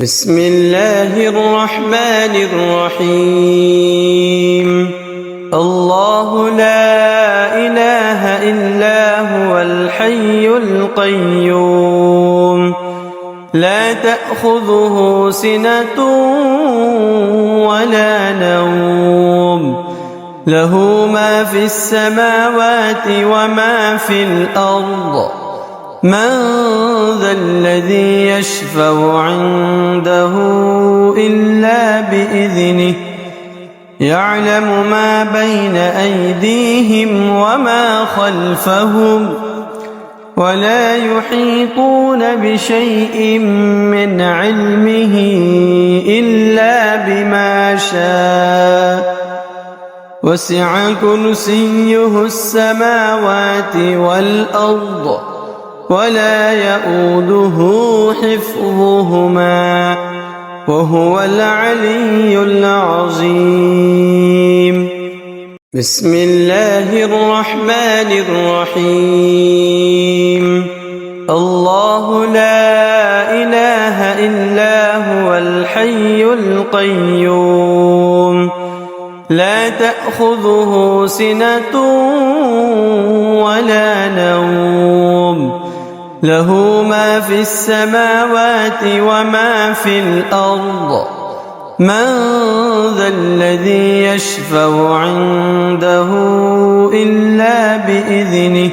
بسم الله الرحمن الرحيم. الله لا إله إلا هو الحي القيوم، لا تأخذه سنة ولا نوم، له ما في السماوات وما في الأرض. من ذا الذي يشفع عنده إلا بإذنه، يعلم ما بين أيديهم وما خلفهم، ولا يحيطون بشيء من علمه إلا بما شاء، وسع كرسيه السماوات والأرض، ولا يؤوده حفظهما، وهو العلي العظيم. بسم الله الرحمن الرحيم. الله لا إله إلا هو الحي القيوم، لا تأخذه سنة ولا نوم، له ما في السماوات وما في الأرض. من ذا الذي يشفع عنده إلا بإذنه،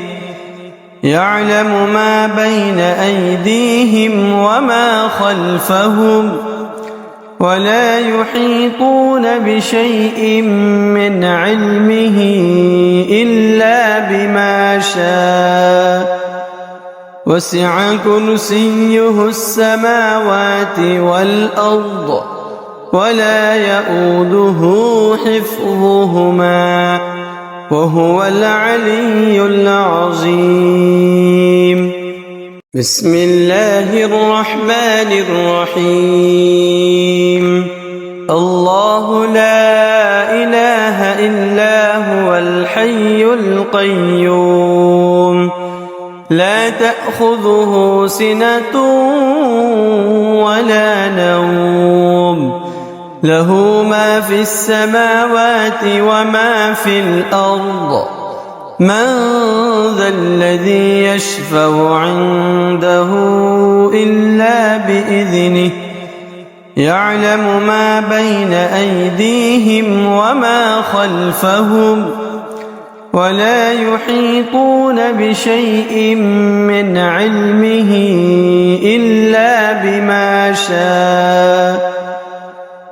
يعلم ما بين أيديهم وما خلفهم، ولا يحيطون بشيء من علمه إلا بما شاء، وسع كرسيه السماوات والأرض، ولا يؤوده حفظهما، وهو العلي العظيم. بسم الله الرحمن الرحيم. الله لا إله إلا هو الحي القيوم، لا تأخذه سنة ولا نوم، له ما في السماوات وما في الأرض. من ذا الذي يشفع عنده إلا بإذنه، يعلم ما بين أيديهم وما خلفهم، ولا يحيطون بشيء من علمه إلا بما شاء،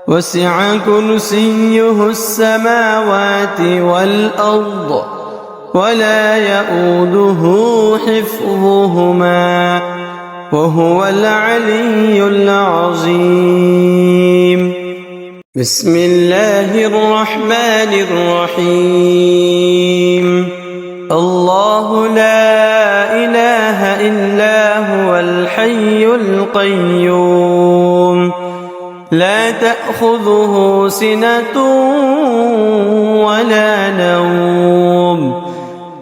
وسع كرسيه السماوات والأرض، ولا يؤوده حفظهما، وهو العلي العظيم. بسم الله الرحمن الرحيم. الله لا إله إلا هو الحي القيوم، لا تأخذه سنة ولا نوم،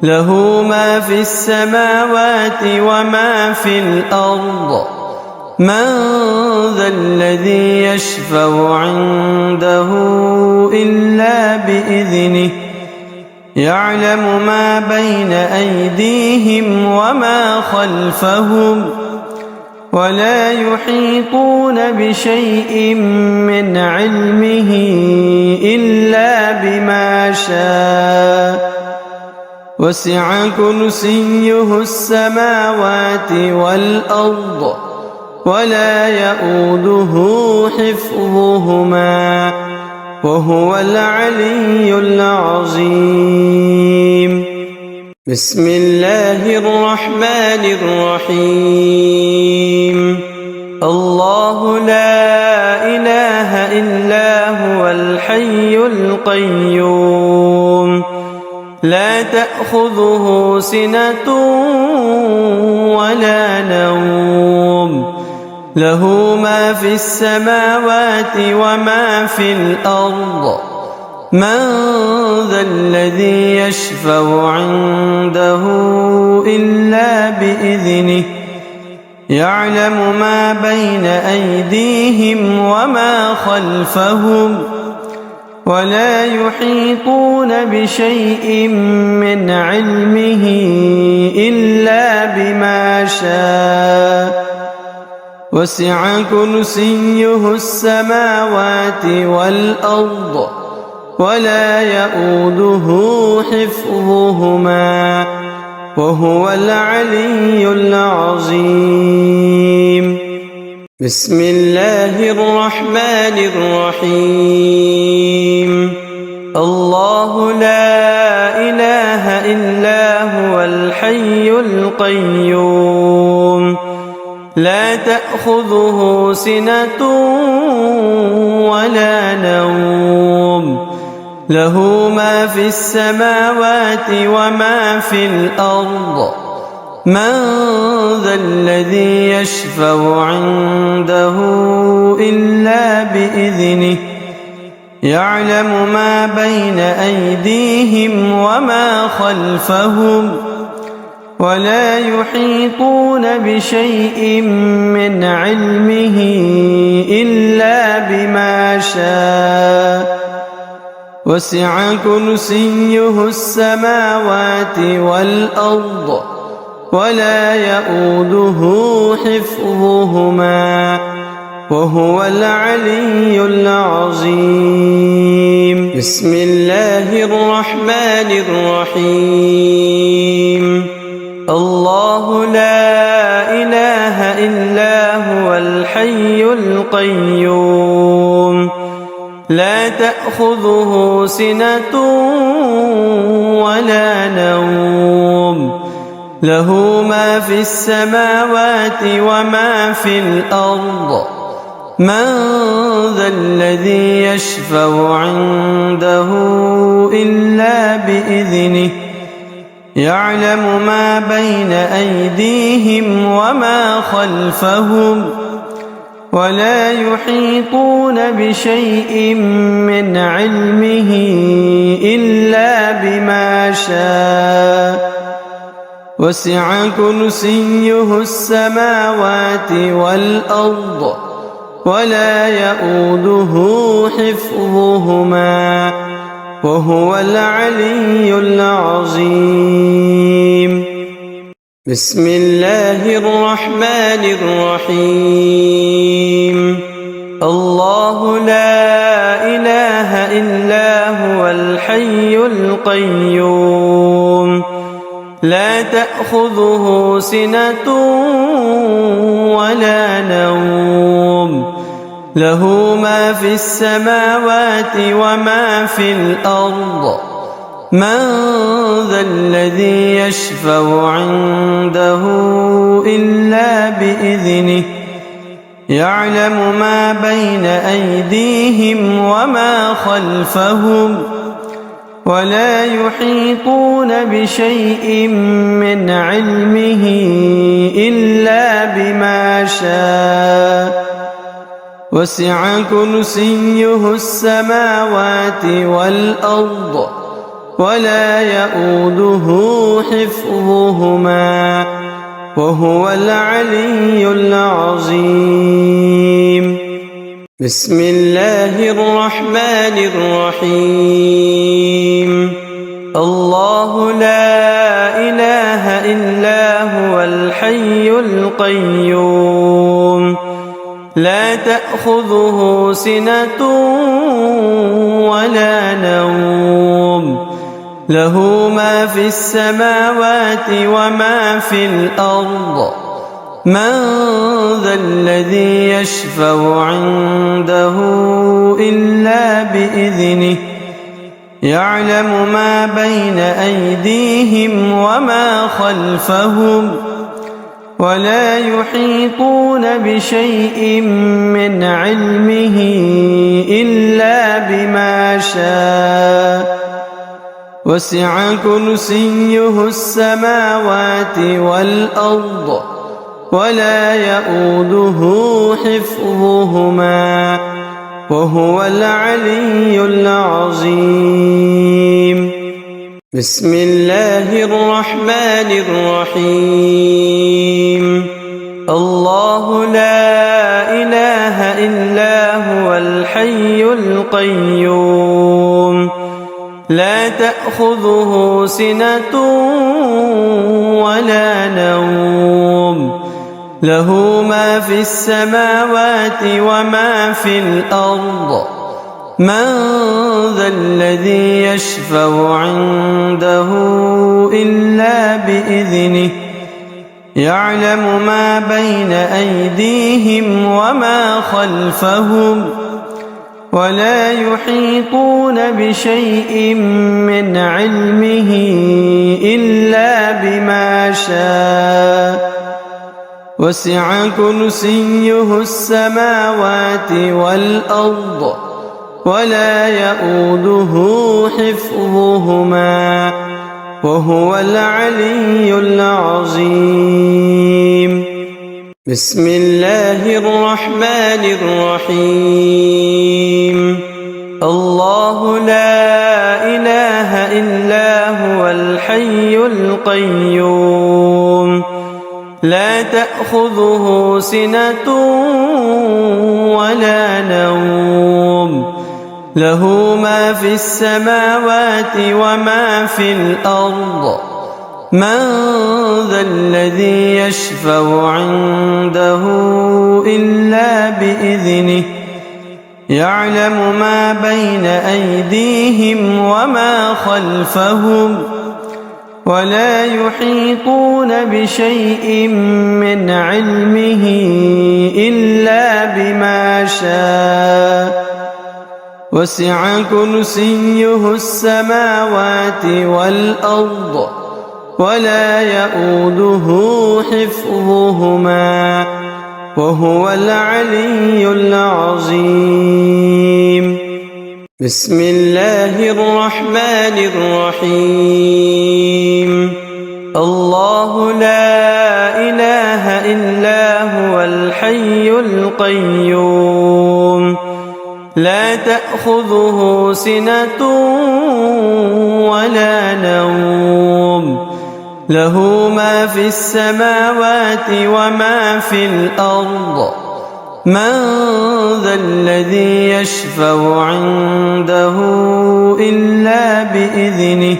له ما في السماوات وما في الأرض. من ذا الذي يشفع عنده إلا بإذنه، يعلم ما بين أيديهم وما خلفهم، ولا يحيطون بشيء من علمه إلا بما شاء، وسع كرسيه السماوات والأرض، ولا يؤوده حفظهما، وهو العلي العظيم. بسم الله الرحمن الرحيم. الله لا إله إلا هو الحي القيوم، لا تأخذه سنة ولا نوم، له ما في السماوات وما في الأرض. من ذا الذي يشفع عنده إلا بإذنه، يعلم ما بين أيديهم وما خلفهم ولا يحيطون بشيء من علمه إلا بما شاء وسع كرسيه السماوات والأرض ولا يؤوده حفظهما وهو العلي العظيم. بسم الله الرحمن الرحيم. الله لا إله إلا هو الحي القيوم لا تأخذه سنة ولا نوم له ما في السماوات وما في الأرض من ذا الذي يشفع عنده إلا بإذنه يعلم ما بين أيديهم وما خلفهم ولا يحيطون بشيء من علمه إلا بما شاء وسع كرسيه السماوات والأرض ولا يؤوده حفظهما وهو العلي العظيم. بسم الله الرحمن الرحيم. الله لا إله إلا هو الحي القيوم لا تأخذه سنة ولا نوم له ما في السماوات وما في الأرض من ذا الذي يشفع عنده إلا بإذنه يعلم ما بين أيديهم وما خلفهم ولا يحيطون بشيء من علمه إلا بما شاء وسع كرسيه السماوات والأرض ولا يؤوده حفظهما وهو العلي العظيم. بسم الله الرحمن الرحيم. الله لا إله إلا هو الحي القيوم لا تأخذه سنة ولا نوم له ما في السماوات وما في الأرض من ذا الذي يشفع عنده إلا بإذنه يعلم ما بين أيديهم وما خلفهم ولا يحيطون بشيء من علمه إلا بما شاء وسع كرسيه السماوات والأرض ولا يؤوده حفظهما وهو العلي العظيم. بسم الله الرحمن الرحيم. الله لا إله إلا هو الحي القيوم لا تأخذه سنة ولا نوم له ما في السماوات وما في الأرض من ذا الذي يشفع عنده إلا بإذنه يعلم ما بين أيديهم وما خلفهم ولا يحيطون بشيء من علمه إلا بما شاء وسع كرسيه السماوات والأرض ولا يؤوده حفظهما وهو العلي العظيم. بسم الله الرحمن الرحيم. الله إلا هو الحي القيوم لا تأخذه سنة ولا نوم له ما في السماوات وما في الأرض من ذا الذي يشفع عنده إلا بإذنه يعلم ما بين أيديهم وما خلفهم ولا يحيطون بشيء من علمه إلا بما شاء وسع كرسيه السماوات والأرض ولا يؤوده حفظهما وهو العلي العظيم بسم الله الرحمن الرحيم الله لا إله إلا هو الحي القيوم لا تأخذه سنة ولا نوم له ما في السماوات وما في الأرض من ذا الذي يشفع عنده إلا بإذنه يعلم ما بين أيديهم وما خلفهم ولا يحيطون بشيء من علمه إلا بما شاء وسع كرسيه السماوات والأرض ولا يؤوده حفظهما وهو العلي العظيم بسم الله الرحمن الرحيم الله لا إله إلا هو الحي القيوم لا تأخذه سنة ولا نوم له ما في السماوات وما في الأرض من ذا الذي يشفع عنده إلا بإذنه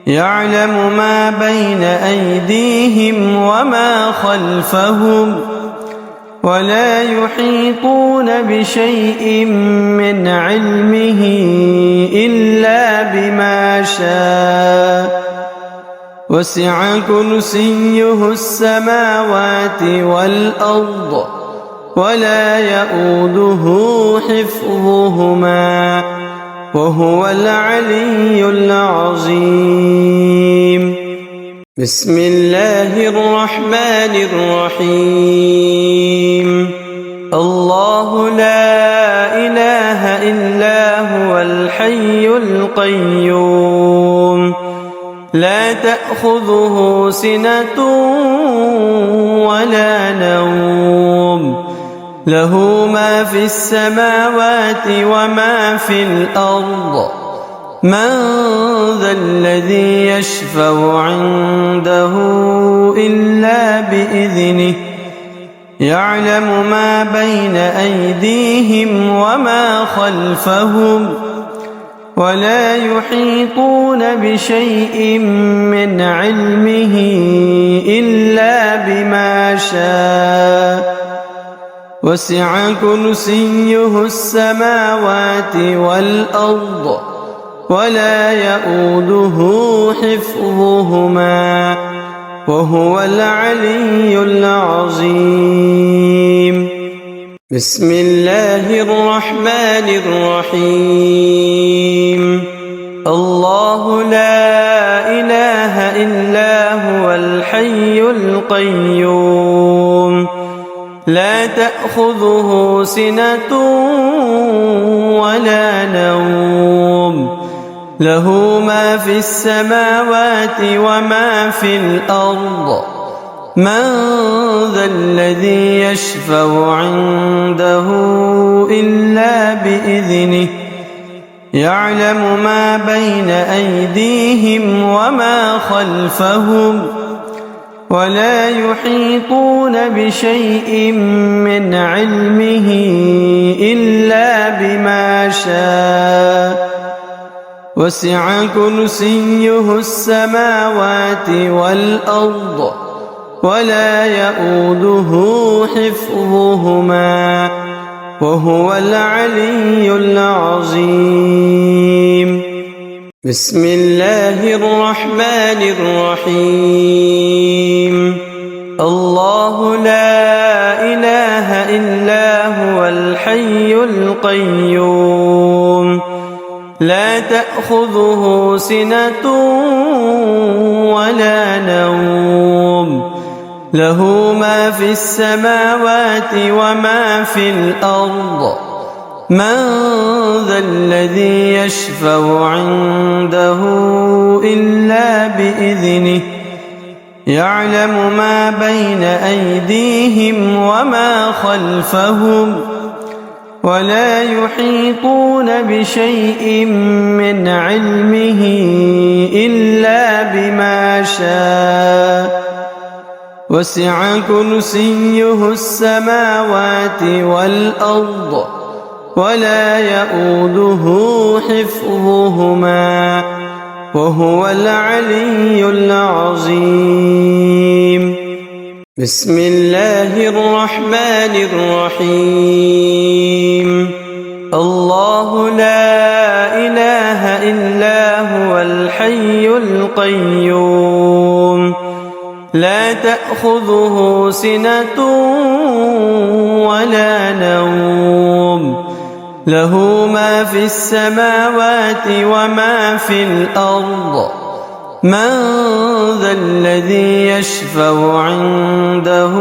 يعلم ما بين أيديهم وما خلفهم ولا يحيطون بشيء من علمه إلا بما شاء وسع كرسيه السماوات والأرض ولا يؤوده حفظهما وهو العلي العظيم بسم الله الرحمن الرحيم الله لا إله إلا هو الحي القيوم لا تأخذه سنة ولا نوم له ما في السماوات وما في الأرض من ذا الذي يشفع عنده إلا بإذنه يعلم ما بين أيديهم وما خلفهم ولا يحيطون بشيء من علمه إلا بما شاء وسع كرسيه السماوات والأرض ولا يؤوده حفظهما وهو العلي العظيم بسم الله الرحمن الرحيم الله لا إله إلا هو الحي القيوم لا تأخذه سنة ولا نوم له ما في السماوات وما في الأرض من ذا الذي يشفع عنده إلا بإذنه يعلم ما بين أيديهم وما خلفهم ولا يحيطون بشيء من علمه إلا بما شاء وسع كرسيه السماوات والأرض ولا يئوده حفظهما وهو العلي العظيم. بسم الله الرحمن الرحيم. الله لا إله إلا هو الحي القيوم لا تأخذه سنة ولا نوم له ما في السماوات وما في الأرض من ذا الذي يشفع عنده إلا بإذنه يعلم ما بين أيديهم وما خلفهم ولا يحيطون بشيء من علمه إلا بما شاء وسع كرسيه السماوات والأرض ولا يئوده حفظهما وهو العلي العظيم. بسم الله الرحمن الرحيم. الله لا إله إلا هو الحي القيوم لا تأخذه سنة ولا نوم له ما في السماوات وما في الأرض من ذا الذي يشفع عنده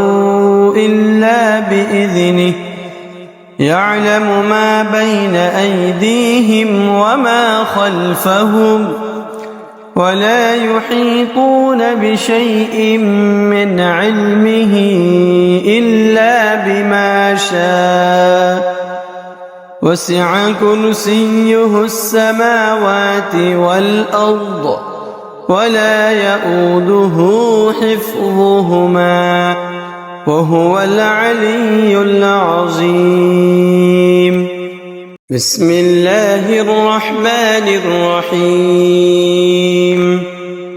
إلا بإذنه يعلم ما بين أيديهم وما خلفهم ولا يحيطون بشيء من علمه إلا بما شاء وسع كرسيه السماوات والأرض ولا يئوده حفظهما وهو العلي العظيم. بسم الله الرحمن الرحيم.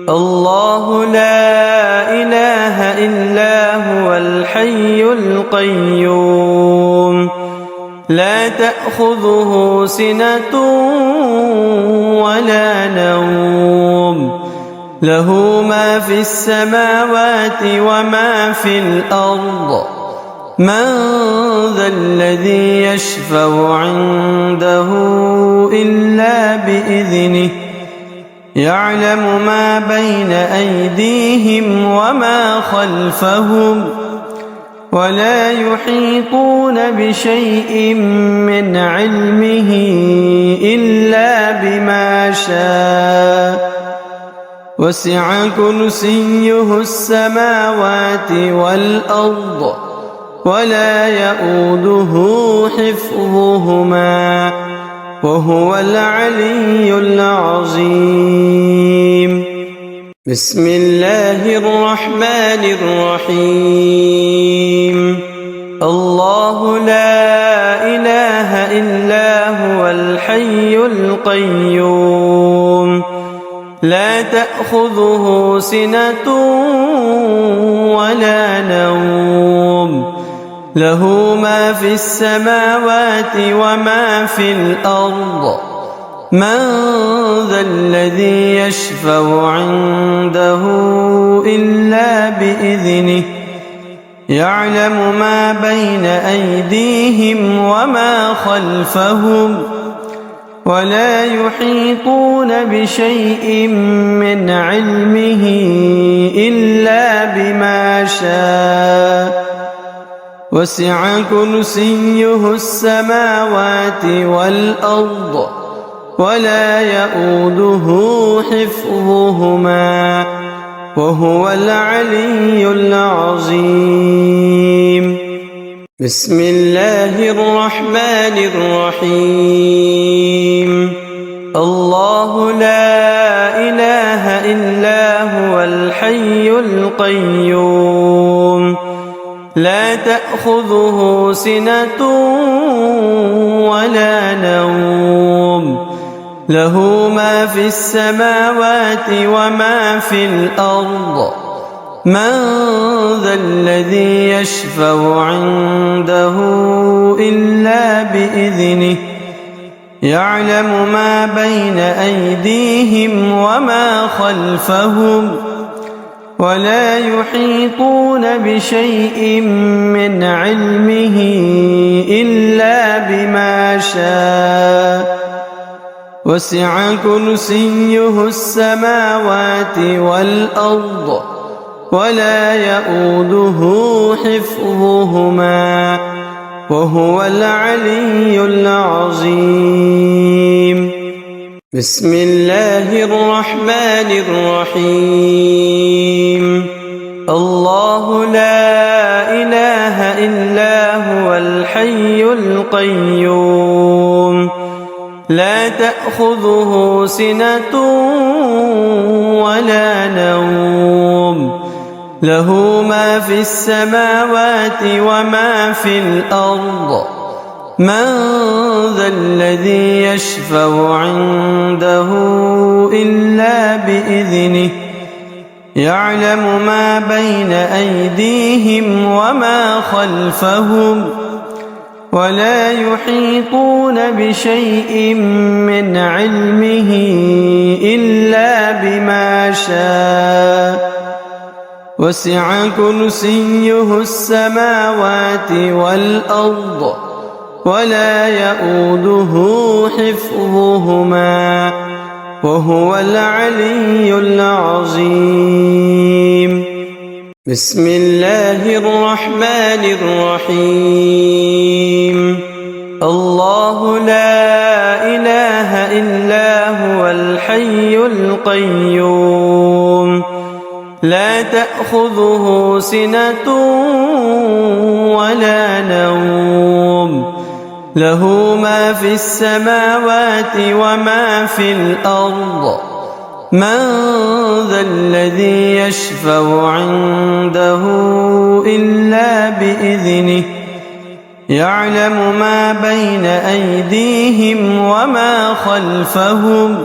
الله لا إله إلا هو الحي القيوم لا تأخذه سنة ولا نوم له ما في السماوات وما في الأرض من ذا الذي يشفع عنده إلا بإذنه يعلم ما بين أيديهم وما خلفهم ولا يحيطون بشيء من علمه إلا بما شاء وسع كرسيه السماوات والأرض ولا يئوده حفظهما وهو العلي العظيم. بسم الله الرحمن الرحيم. الله لا إله إلا هو الحي القيوم لا تأخذه سنة ولا نوم له ما في السماوات وما في الأرض من ذا الذي يشفع عنده إلا بإذنه يعلم ما بين أيديهم وما خلفهم ولا يحيطون بشيء من علمه إلا بما شاء وسع كرسيه السماوات والأرض ولا يئوده حفظهما وهو العلي العظيم. بسم الله الرحمن الرحيم. الله لا إله إلا هو الحي الحي القيوم لا تأخذه سنة ولا نوم له ما في السماوات وما في الأرض من ذا الذي يشفع عنده إلا بإذنه يعلم ما بين أيديهم وما خلفهم ولا يحيطون بشيء من علمه إلا بما شاء وسع كرسيه السماوات والأرض ولا يؤوده حفظهما وهو العلي العظيم بسم الله الرحمن الرحيم الله لا إله إلا هو الحي القيوم لا تأخذه سنة ولا نوم له ما في السماوات وما في الأرض من ذا الذي يشفع عنده إلا بإذنه يعلم ما بين أيديهم وما خلفهم ولا يحيطون بشيء من علمه إلا بما شاء وسع كرسيه السماوات والأرض ولا يؤوده حفظهما وهو العلي العظيم بسم الله الرحمن الرحيم الله لا إله إلا هو الحي القيوم لا تأخذه سنة ولا نوم له ما في السماوات وما في الأرض من ذا الذي يشفع عنده إلا بإذنه يعلم ما بين أيديهم وما خلفهم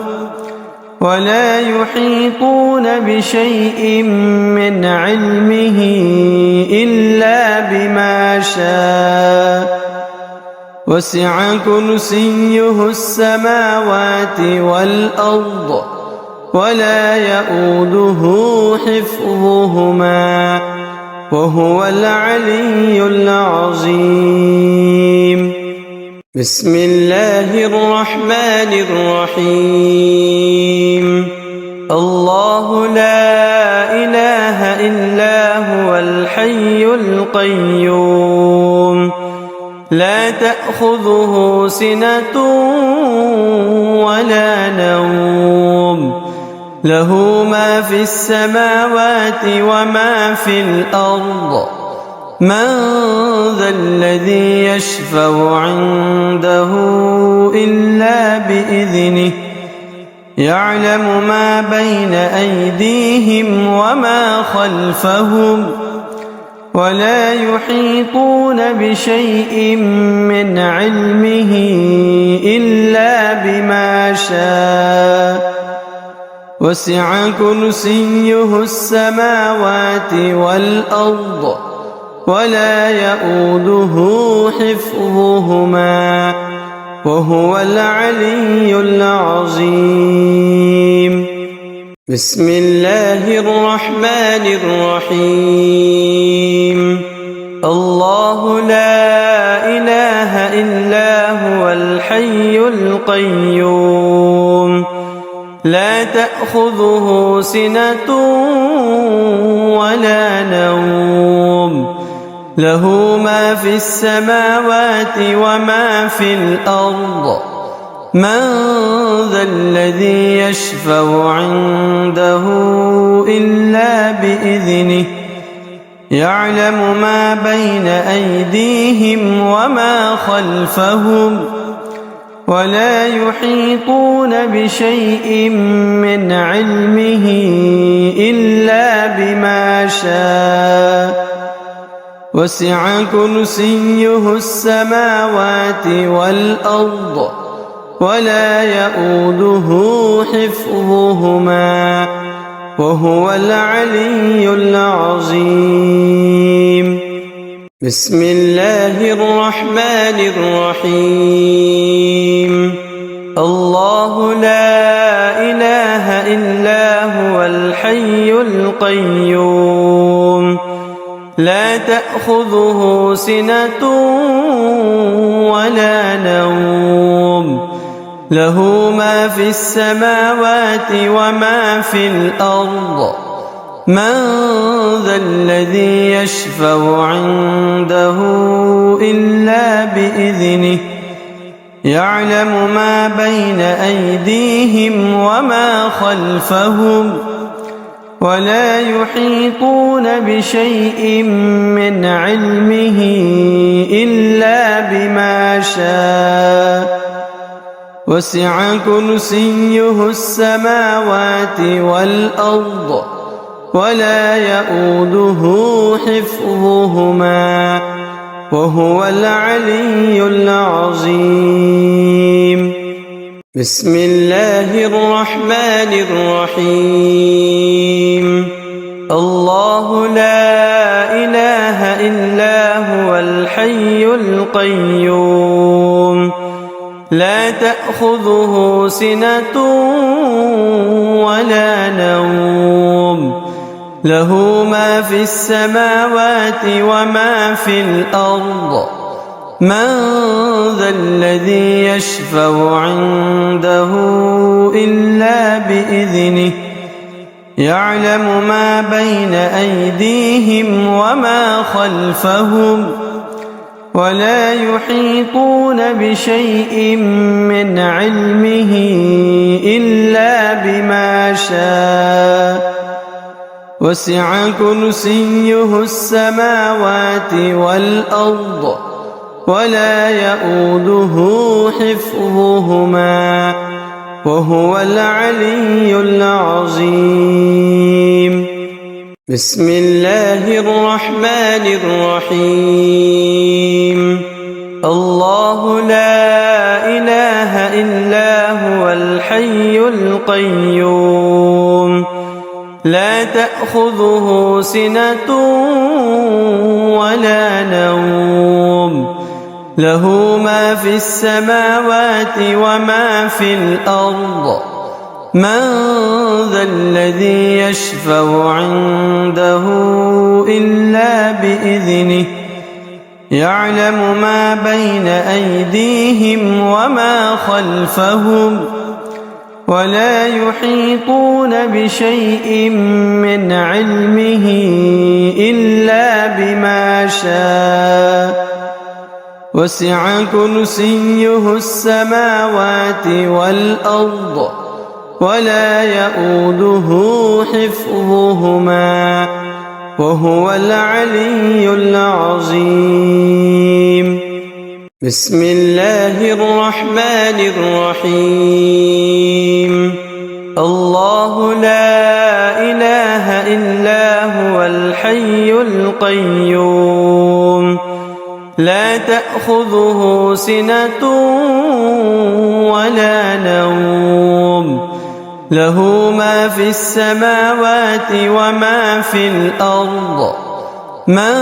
ولا يحيطون بشيء من علمه إلا بما شاء وسع كرسيه السماوات والأرض ولا يؤوده حفظهما وهو العلي العظيم بسم الله الرحمن الرحيم الله لا إله إلا هو الحي القيوم لا تأخذه سنة ولا نوم له ما في السماوات وما في الأرض من ذا الذي يشفع عنده إلا بإذنه يعلم ما بين أيديهم وما خلفهم ولا يحيطون بشيء من علمه إلا بما شاء وسع كرسيه السماوات والأرض ولا يؤوده حفظهما وهو العلي العظيم بسم الله الرحمن الرحيم الله لا إله إلا هو الحي القيوم لا تأخذه سنة ولا نوم له ما في السماوات وما في الأرض من ذا الذي يشفع عنده إلا بإذنه يعلم ما بين أيديهم وما خلفهم ولا يحيطون بشيء من علمه إلا بما شاء وسع كرسيه السماوات والأرض ولا يؤوده حفظهما وهو العلي العظيم. بسم الله الرحمن الرحيم. الله لا إله إلا هو الحي القيوم لا تأخذه سنة ولا نوم له ما في السماوات وما في الأرض من ذا الذي يشفع عنده إلا بإذنه يعلم ما بين أيديهم وما خلفهم ولا يحيطون بشيء من علمه إلا بما شاء وسع كرسيه السماوات والأرض ولا يؤوده حفظهما وهو العلي العظيم. بسم الله الرحمن الرحيم. الله لا إله إلا هو الحي القيوم لا تأخذه سنة ولا نوم له ما في السماوات وما في الأرض من ذا الذي يشفع عنده إلا بإذنه يعلم ما بين أيديهم وما خلفهم ولا يحيطون بشيء من علمه إلا بما شاء وسع كرسيه السماوات والأرض ولا يؤوده حفظهما وهو العلي العظيم. بسم الله الرحمن الرحيم. الله لا إله إلا هو الحي القيوم لا تأخذه سنة ولا نوم له ما في السماوات وما في الأرض من ذا الذي يشفع عنده إلا بإذنه يعلم ما بين أيديهم وما خلفهم ولا يحيطون بشيء من علمه إلا بما شاء وسع كرسيه السماوات والأرض ولا يؤوده حفظهما وهو العلي العظيم. بسم الله الرحمن الرحيم. الله لا إله إلا هو الحي القيوم لا تأخذه سنة ولا نوم له ما في السماوات وما في الأرض من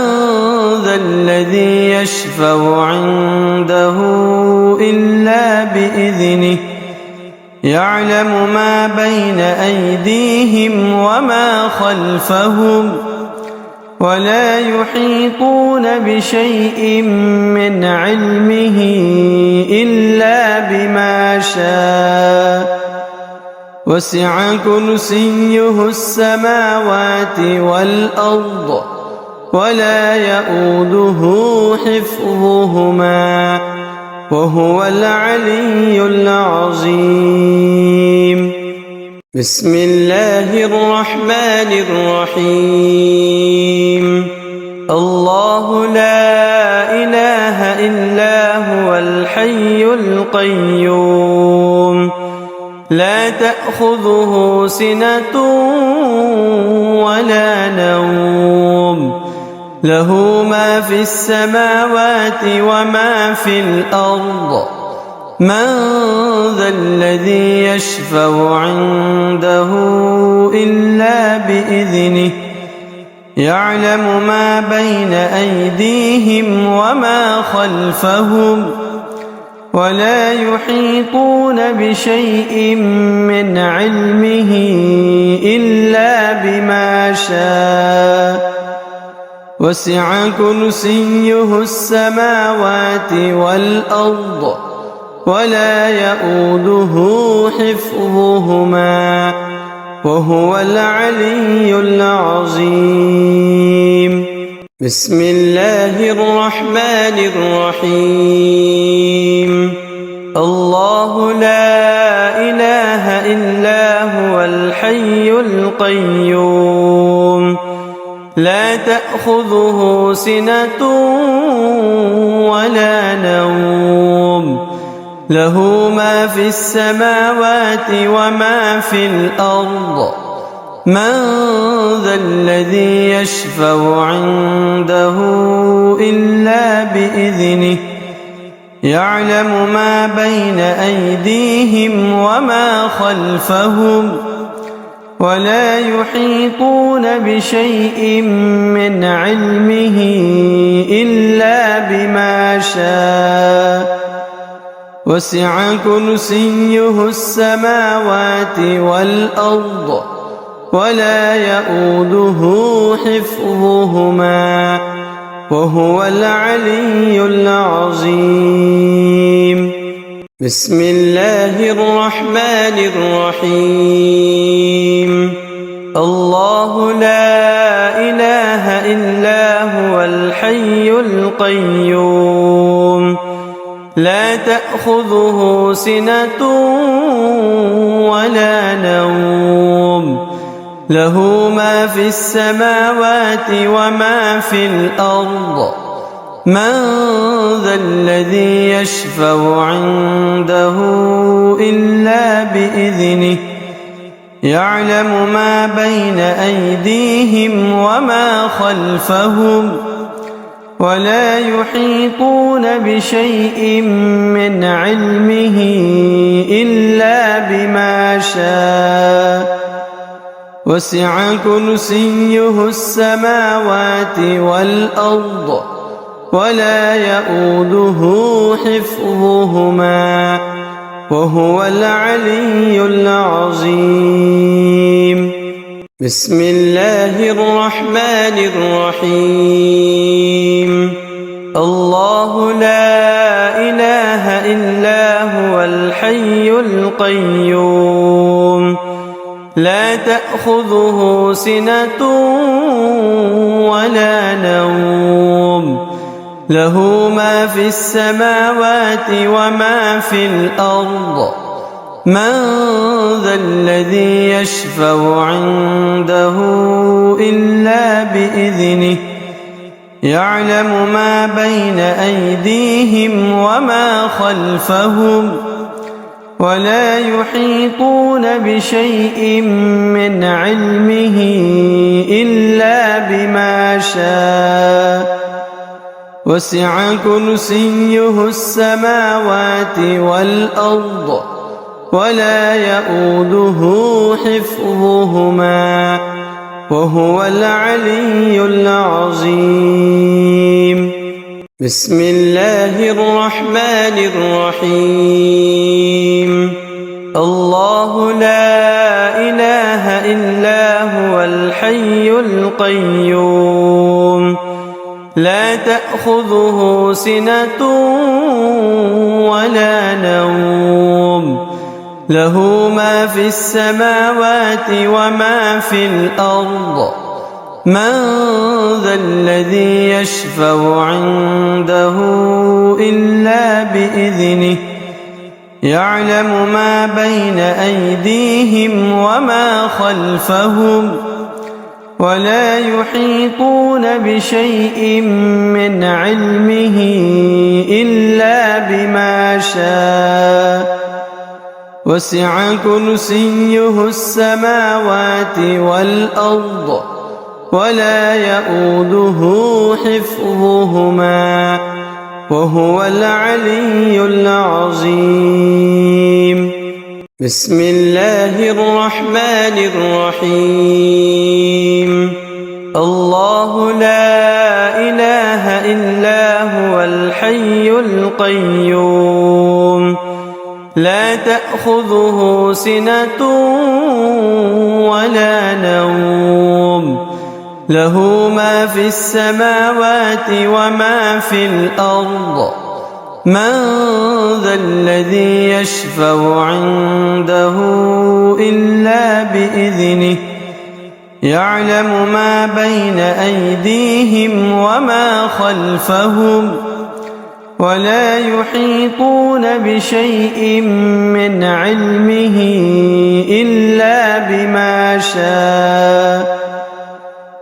ذا الذي يشفع عنده إلا بإذنه يعلم ما بين أيديهم وما خلفهم ولا يحيطون بشيء من علمه إلا بما شاء وسع كرسيه السماوات والأرض ولا يؤوده حفظهما وهو العلي العظيم. بسم الله الرحمن الرحيم. الله لا إله إلا هو الحي الحي القيوم لا تأخذه سنة ولا نوم له ما في السماوات وما في الأرض من ذا الذي يشفع عنده إلا بإذنه يعلم ما بين أيديهم وما خلفهم ولا يحيطون بشيء من علمه إلا بما شاء وسع كرسيه السماوات والأرض ولا يؤوده حفظهما وهو العلي العظيم بسم الله الرحمن الرحيم الله لا إله إلا هو الحي القيوم لا تأخذه سنة ولا نوم له ما في السماوات وما في الأرض من ذا الذي يشفع عنده إلا بإذنه يعلم ما بين أيديهم وما خلفهم ولا يحيطون بشيء من علمه إلا بما شاء وسع كرسيه السماوات والأرض ولا يؤوده حفظهما وهو العلي العظيم بسم الله الرحمن الرحيم الله لا إله إلا هو الحي القيوم لا تأخذه سنة ولا نوم له ما في السماوات وما في الأرض من ذا الذي يشفع عنده إلا بإذنه يعلم ما بين أيديهم وما خلفهم ولا يحيطون بشيء من علمه إلا بما شاء وسع كرسيه السماوات والأرض ولا يؤوده حفظهما وهو العلي العظيم بسم الله الرحمن الرحيم الله لا إله إلا هو الحي القيوم لا تأخذه سنة ولا نوم له ما في السماوات وما في الأرض من ذا الذي يشفع عنده إلا بإذنه يعلم ما بين أيديهم وما خلفهم ولا يحيطون بشيء من علمه إلا بما شاء وسع كرسيه السماوات والأرض ولا يؤوده حفظهما وهو العلي العظيم بسم الله الرحمن الرحيم الله لا إله إلا هو الحي القيوم لا تأخذه سنة ولا نوم له ما في السماوات وما في الأرض من ذا الذي يشفع عنده إلا بإذنه يعلم ما بين أيديهم وما خلفهم ولا يحيطون بشيء من علمه إلا بما شاء وسع كرسيه السماوات والأرض ولا يؤوده حفظهما وهو العلي العظيم. بسم الله الرحمن الرحيم. الله لا إله إلا هو الحي القيوم لا تأخذه سنة ولا نوم له ما في السماوات وما في الأرض من ذا الذي يشفع عنده إلا بإذنه يعلم ما بين أيديهم وما خلفهم ولا يحيطون بشيء من علمه إلا بما شاء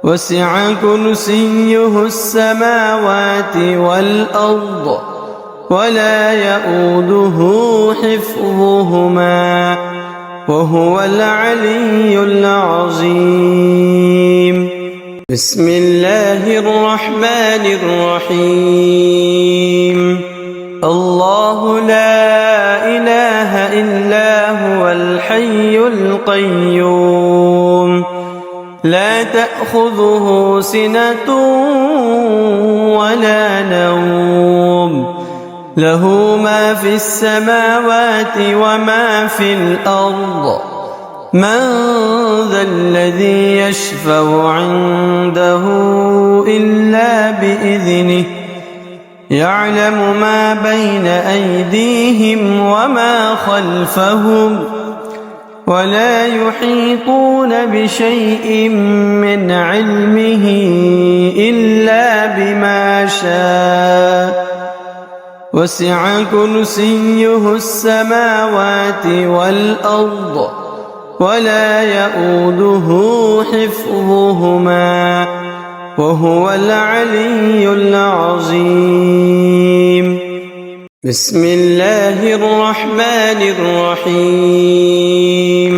وسع كرسيه السماوات والأرض ولا يؤوده حفظهما وهو العلي العظيم. بسم الله الرحمن الرحيم. الله لا إله إلا هو الحي القيوم لا تأخذه سنة ولا نوم له ما في السماوات وما في الأرض من ذا الذي يشفع عنده إلا بإذنه يعلم ما بين أيديهم وما خلفهم ولا يحيطون بشيء من علمه إلا بما شاء وسع كرسيه السماوات والأرض ولا يؤوده حفظهما وهو العلي العظيم. بسم الله الرحمن الرحيم.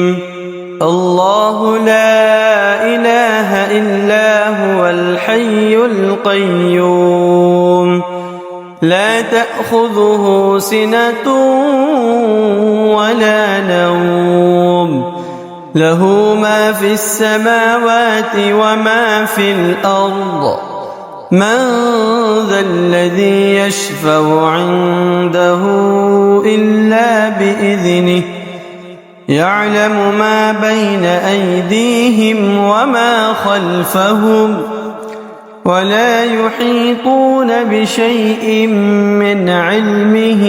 الله لا إله إلا هو الحي القيوم لا تأخذه سنة ولا نوم له ما في السماوات وما في الأرض من ذا الذي يشفع عنده إلا بإذنه يعلم ما بين أيديهم وما خلفهم ولا يحيطون بشيء من علمه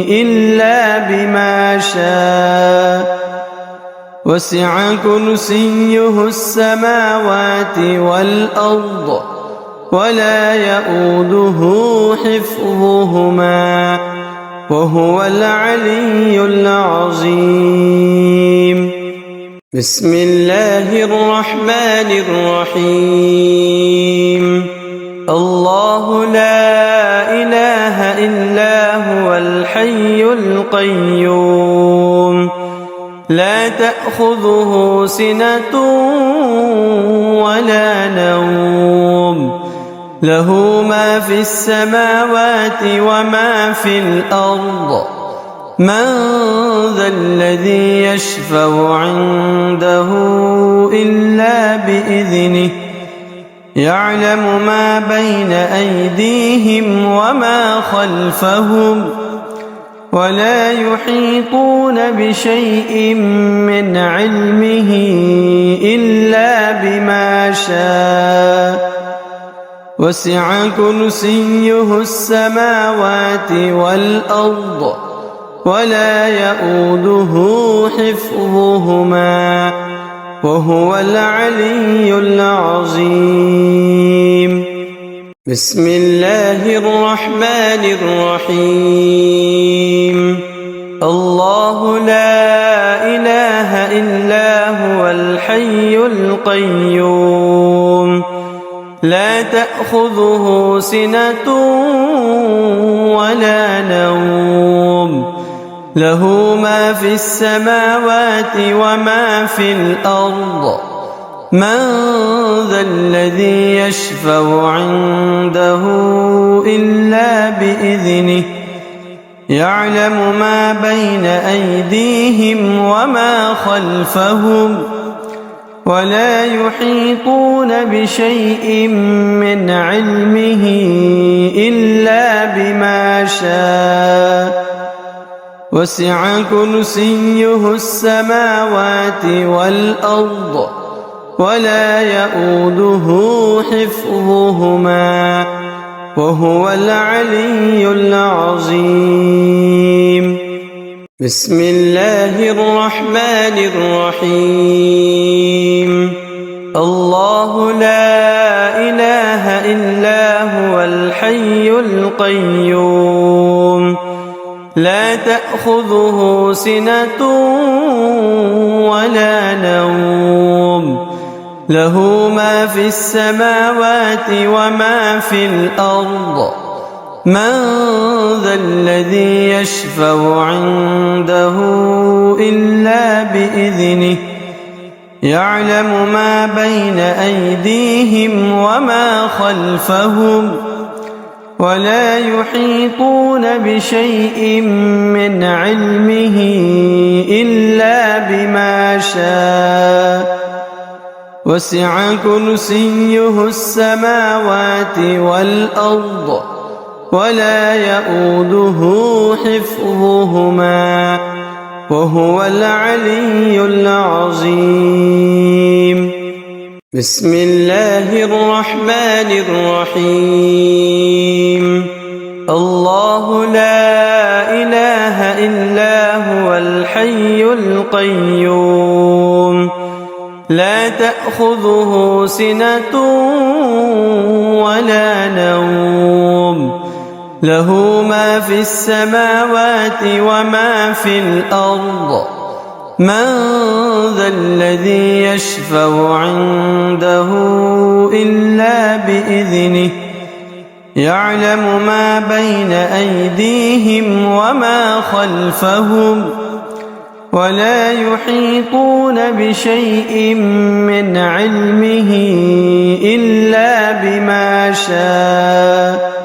إلا بما شاء وسع كرسيه السماوات والأرض ولا يؤوده حفظهما وهو العلي العظيم. بسم الله الرحمن الرحيم. الله لا إله إلا هو الحي القيوم لا تأخذه سنة ولا نوم له ما في السماوات وما في الأرض من ذا الذي يشفع عنده إلا بإذنه يعلم ما بين أيديهم وما خلفهم ولا يحيطون بشيء من علمه إلا بما شاء وسع كرسيه السماوات والأرض ولا يؤوده حفظهما وهو العلي العظيم. بسم الله الرحمن الرحيم. الله لا إله إلا هو الحي القيوم لا تأخذه سنة ولا نوم له ما في السماوات وما في الأرض من ذا الذي يشفع عنده إلا بإذنه يعلم ما بين أيديهم وما خلفهم ولا يحيطون بشيء من علمه إلا بما شاء وسع كرسيه السماوات والأرض ولا يؤوده حفظهما وهو العلي العظيم. بسم الله الرحمن الرحيم. الله لا إله إلا هو الحي القيوم لا تأخذه سنة ولا نوم له ما في السماوات وما في الأرض من ذا الذي يشفع عنده إلا بإذنه يعلم ما بين أيديهم وما خلفهم ولا يحيطون بشيء من علمه إلا بما شاء وسع كرسيه السماوات والأرض ولا يؤوده حفظهما وهو العلي العظيم. بسم الله الرحمن الرحيم. الله لا إله إلا هو الحي القيوم لا تأخذه سنة ولا نوم له ما في السماوات وما في الأرض من ذا الذي يشفع عنده إلا بإذنه يعلم ما بين أيديهم وما خلفهم ولا يحيطون بشيء من علمه إلا بما شاء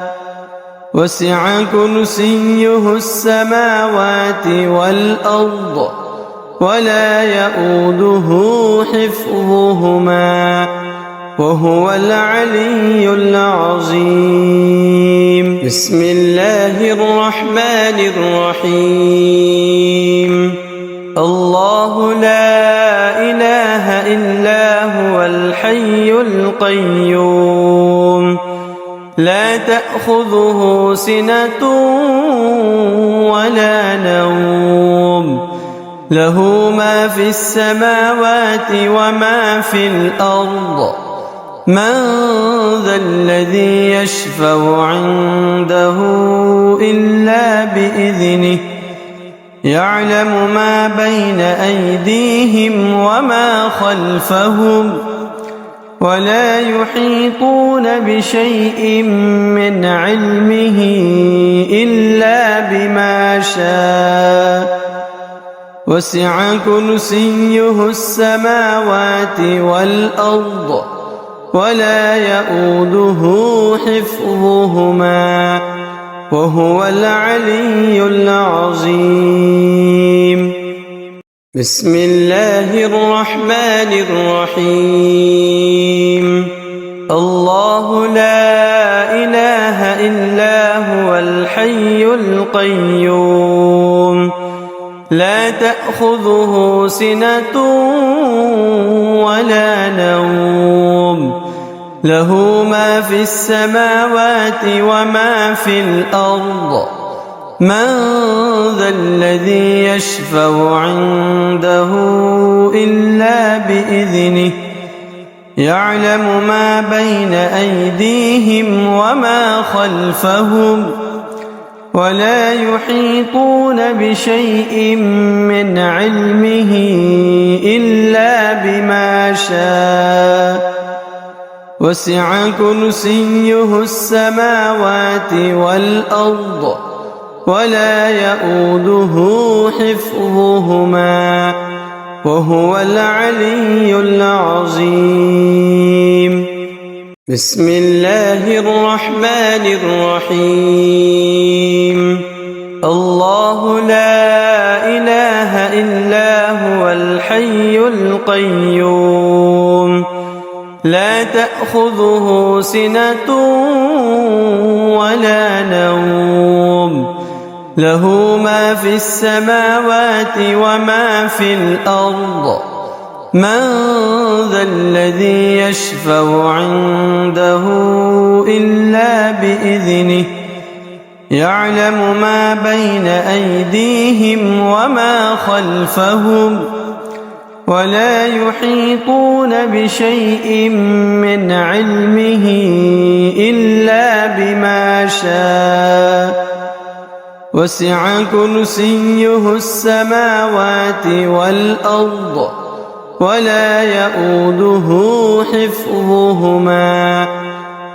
وسع كرسيه السماوات والأرض ولا يؤوده حفظهما وهو العلي العظيم. بسم الله الرحمن الرحيم. الله لا إله إلا هو الحي القيوم لا تأخذه سنة ولا نوم له ما في السماوات وما في الأرض من ذا الذي يشفع عنده إلا بإذنه يعلم ما بين أيديهم وما خلفهم ولا يحيطون بشيء من علمه إلا بما شاء وسع كرسيه السماوات والأرض ولا يؤوده حفظهما وهو العلي العظيم. بسم الله الرحمن الرحيم. الله لا إله إلا هو الحي القيوم لا تأخذه سنة ولا نوم له ما في السماوات وما في الأرض من ذا الذي يشفع عنده إلا بإذنه يعلم ما بين أيديهم وما خلفهم ولا يحيطون بشيء من علمه إلا بما شاء وسع كرسيه السماوات والأرض ولا يئوده حفظهما وهو العلي العظيم. بسم الله الرحمن الرحيم. الله لا إله إلا هو الحي القيوم لا تأخذه سنة ولا نوم له ما في السماوات وما في الأرض من ذا الذي يشفع عنده إلا بإذنه يعلم ما بين أيديهم وما خلفهم ولا يحيطون بشيء من علمه إلا بما شاء وسع كرسيه السماوات والأرض ولا يئوده حفظهما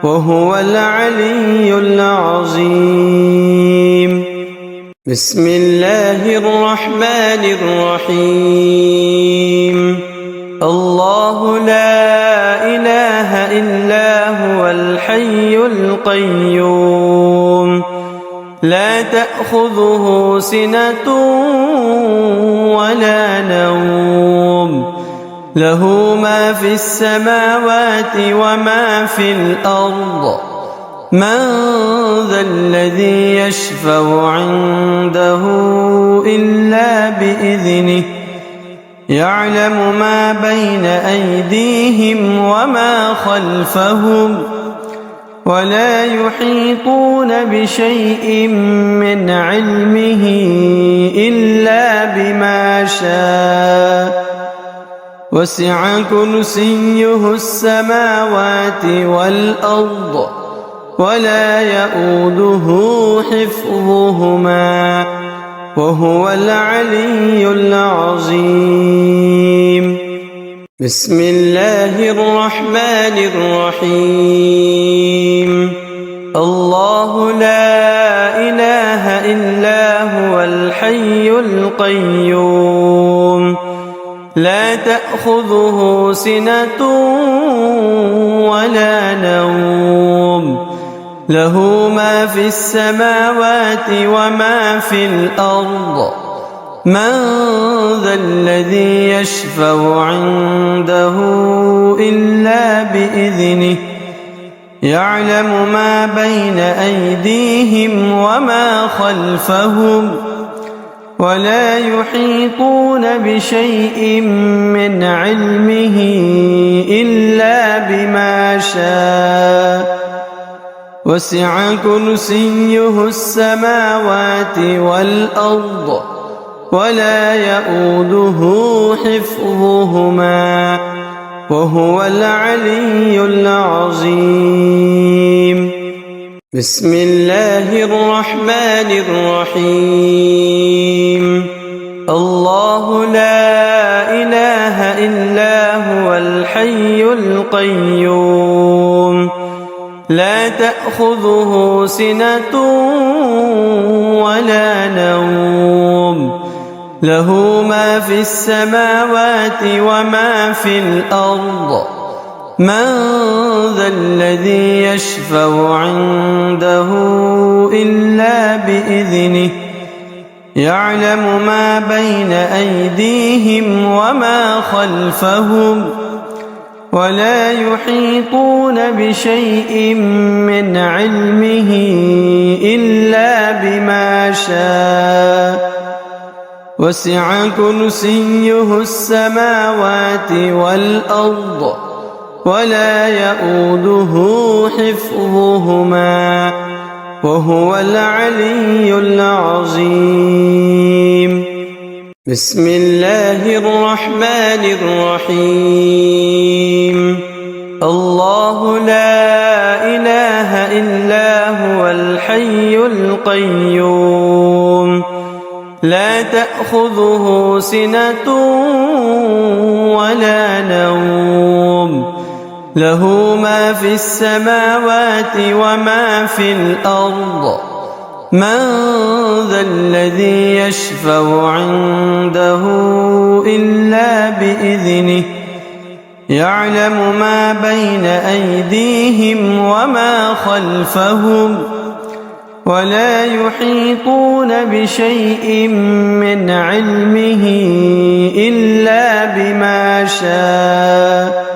وهو العلي العظيم. بسم الله الرحمن الرحيم. الله لا إله إلا هو الحي القيوم لا تأخذه سنة ولا نوم له ما في السماوات وما في الأرض من ذا الذي يشفع عنده إلا بإذنه يعلم ما بين أيديهم وما خلفهم ولا يحيطون بشيء من علمه إلا بما شاء وسع كرسيه السماوات والأرض ولا يئوده حفظهما وهو العلي العظيم. بسم الله الرحمن الرحيم. الله لا إله إلا هو الحي القيوم لا تأخذه سنة ولا نوم له ما في السماوات وما في الأرض من ذا الذي يشفع عنده إلا بإذنه يعلم ما بين أيديهم وما خلفهم ولا يحيطون بشيء من علمه إلا بما شاء وسع كرسيه السماوات والأرض ولا يئوده حفظهما وهو العلي العظيم. بسم الله الرحمن الرحيم. الله لا إله إلا هو الحي القيوم لا تأخذه سنة ولا نوم له ما في السماوات وما في الأرض من ذا الذي يشفع عنده إلا بإذنه يعلم ما بين أيديهم وما خلفهم ولا يحيطون بشيء من علمه إلا بما شاء وسع كرسيه السماوات والأرض ولا يئوده حفظهما وهو العلي العظيم. بسم الله الرحمن الرحيم. الله لا إله إلا هو الحي القيوم لا تأخذه سنة ولا نوم له ما في السماوات وما في الأرض من ذا الذي يشفع عنده إلا بإذنه يعلم ما بين أيديهم وما خلفهم ولا يحيطون بشيء من علمه إلا بما شاء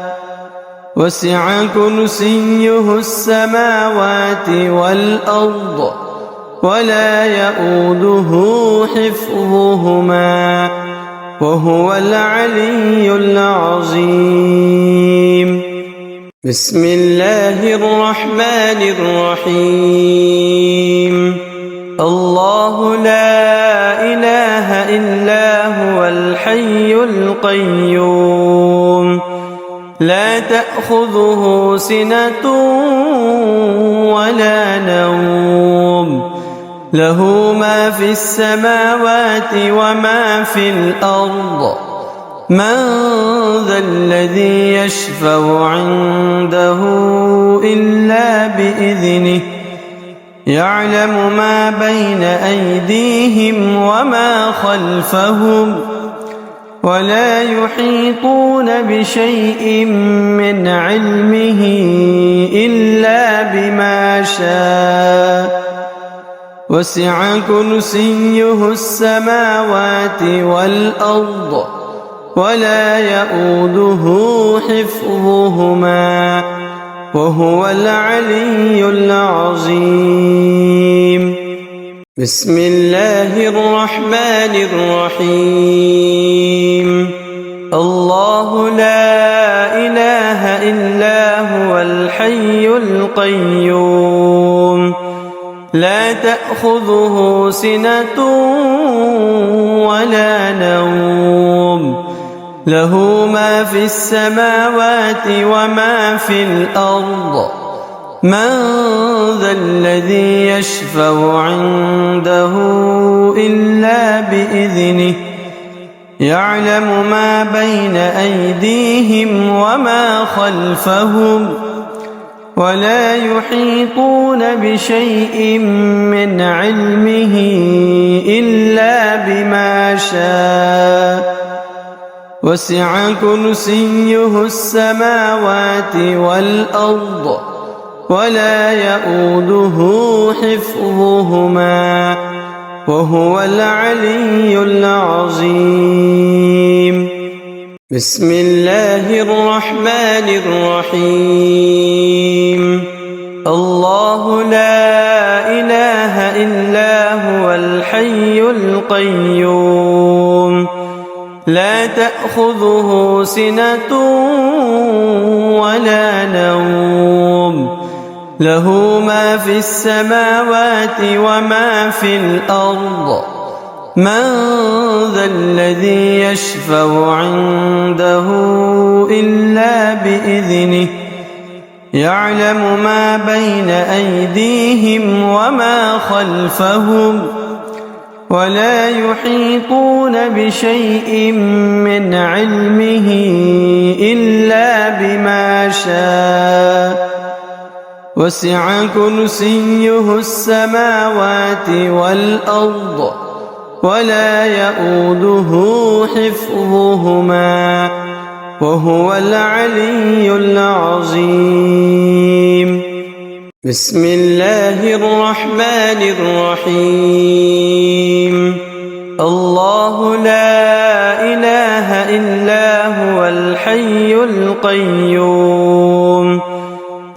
وسع كرسيه السماوات والأرض ولا يؤوده حفظهما وهو العلي العظيم. بسم الله الرحمن الرحيم. الله لا إله إلا هو الحي القيوم لا تأخذه سنة ولا نوم له ما في السماوات وما في الأرض من ذا الذي يشفع عنده إلا بإذنه يعلم ما بين أيديهم وما خلفهم ولا يحيطون بشيء من علمه إلا بما شاء وسع كرسيه السماوات والأرض ولا يؤوده حفظهما وهو العلي العظيم. بسم الله الرحمن الرحيم. الله لا إله إلا هو الحي القيوم لا تأخذه سنة ولا نوم له ما في السماوات وما في الأرض من ذا الذي يشفع عنده إلا بإذنه يعلم ما بين أيديهم وما خلفهم ولا يحيطون بشيء من علمه إلا بما شاء وسع كرسيه السماوات والأرض ولا يؤوده حفظهما وهو العلي العظيم. بسم الله الرحمن الرحيم. الله لا إله إلا هو الحي القيوم لا تأخذه سنة ولا نوم له ما في السماوات وما في الأرض من ذا الذي يشفع عنده إلا بإذنه يعلم ما بين أيديهم وما خلفهم ولا يحيطون بشيء من علمه إلا بما شاء وسع كرسيه السماوات والأرض ولا يؤوده حفظهما وهو العلي العظيم. بسم الله الرحمن الرحيم. الله لا إله إلا هو الحي القيوم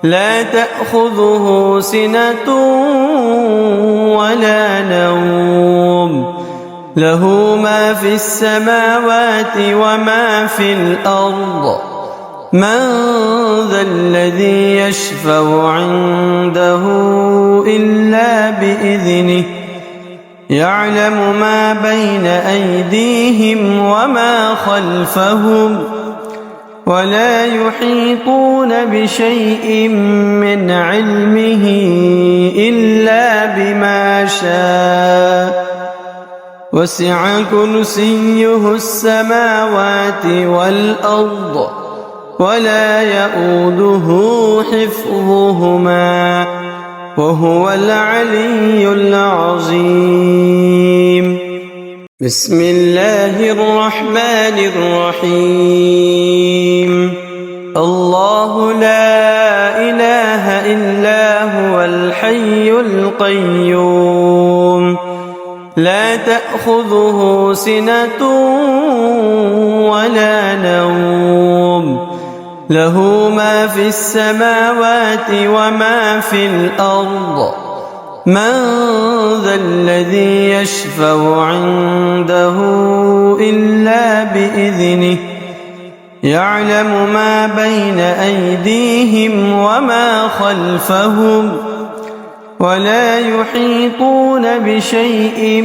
لا تأخذه سنة ولا نوم له ما في السماوات وما في الأرض من ذا الذي يشفع عنده إلا بإذنه يعلم ما بين أيديهم وما خلفهم ولا يحيطون بشيء من علمه إلا بما شاء وسع كرسيه السماوات والأرض ولا يؤوده حفظهما وهو العلي العظيم. بسم الله الرحمن الرحيم. الله لا إله إلا هو الحي القيوم لا تأخذه سنة ولا نوم له ما في السماوات وما في الأرض من ذا الذي يشفع عنده إلا بإذنه يعلم ما بين أيديهم وما خلفهم ولا يحيطون بشيء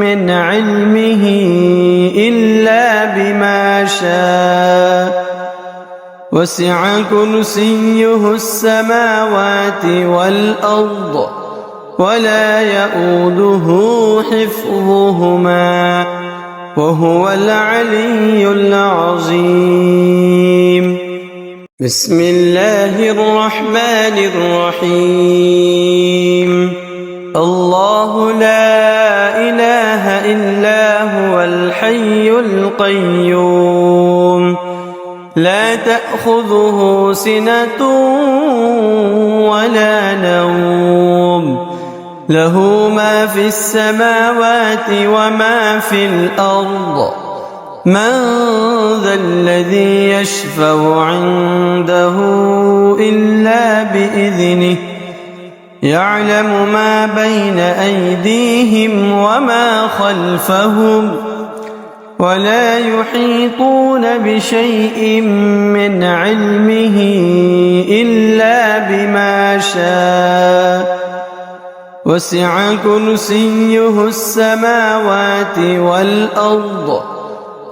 من علمه إلا بما شاء وسع كرسيه السماوات والأرض ولا يؤوده حفظهما وهو العلي العظيم. بسم الله الرحمن الرحيم. الله لا إله إلا هو الحي القيوم لا تأخذه سنة ولا نوم له ما في السماوات وما في الأرض من ذا الذي يشفع عنده إلا بإذنه يعلم ما بين أيديهم وما خلفهم ولا يحيطون بشيء من علمه إلا بما شاء وسع كرسيه السماوات والأرض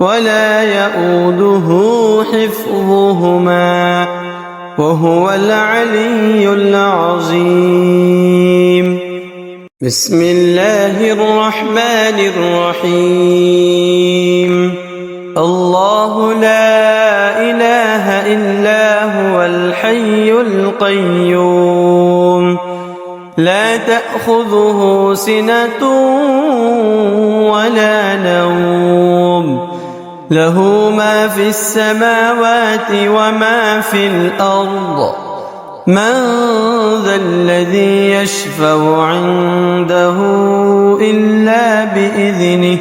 ولا يؤوده حفظهما وهو العلي العظيم. بسم الله الرحمن الرحيم. الله لا إله إلا هو الحي القيوم لا تأخذه سنة ولا نوم له ما في السماوات وما في الأرض من ذا الذي يشفع عنده إلا بإذنه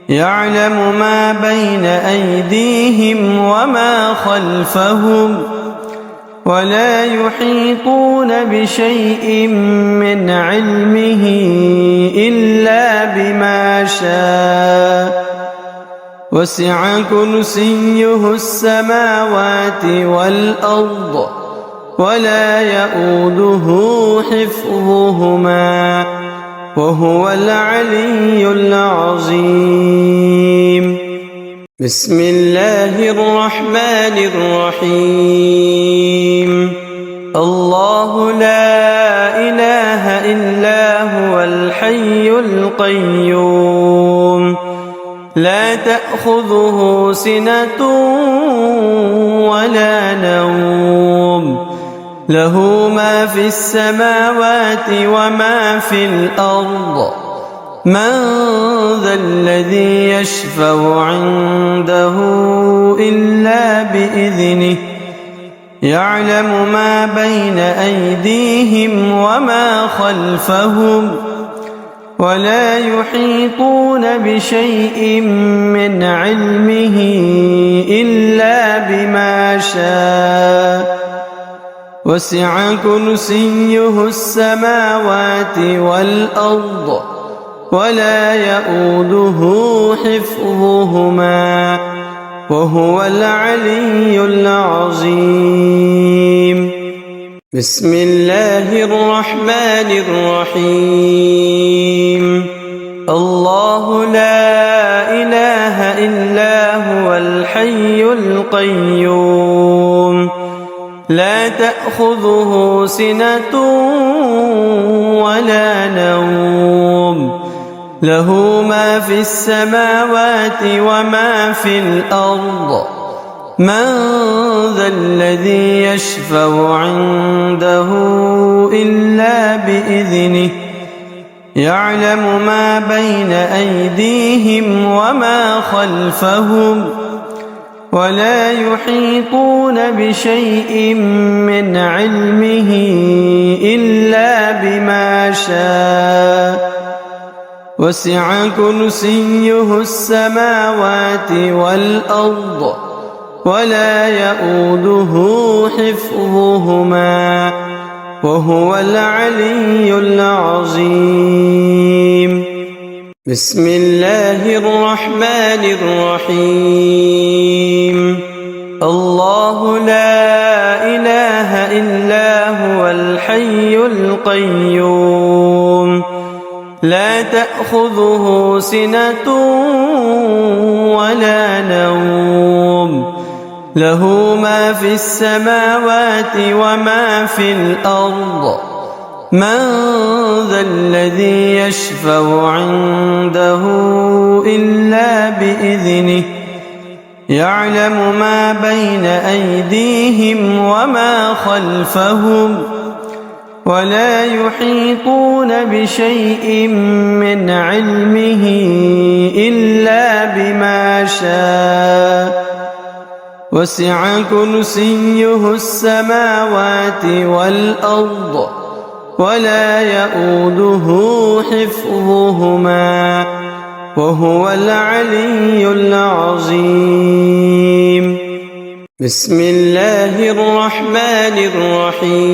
يعلم ما بين أيديهم وما خلفهم ولا يحيطون بشيء من علمه إلا بما شاء وسع كرسيه السماوات والأرض ولا يؤوده حفظهما وهو العلي العظيم. بسم الله الرحمن الرحيم. الله لا إله إلا هو الحي القيوم لا تأخذه سنة ولا نوم له ما في السماوات وما في الأرض من ذا الذي يشفع عنده إلا بإذنه يعلم ما بين أيديهم وما خلفهم ولا يحيطون بشيء من علمه إلا بما شاء وسع كرسيه السماوات والأرض ولا يؤوده حفظهما وهو العلي العظيم. بسم الله الرحمن الرحيم. الله لا إله إلا هو الحي القيوم لا تأخذه سنة ولا نوم له ما في السماوات وما في الأرض من ذا الذي يشفع عنده إلا بإذنه يعلم ما بين أيديهم وما خلفهم ولا يحيطون بشيء من علمه إلا بما شاء وسع كرسيه السماوات والأرض ولا يؤوده حفظهما وهو العلي العظيم. بسم الله الرحمن الرحيم. الله لا إله إلا هو الحي القيوم لا تأخذه سنة ولا نوم له ما في السماوات وما في الأرض من ذا الذي يشفع عنده إلا بإذنه يعلم ما بين أيديهم وما خلفهم ولا يحيطون بشيء من علمه إلا بما شاء وسع كرسيه السماوات والأرض ولا يؤوده حفظهما وهو العلي العظيم. بسم الله الرحمن الرحيم.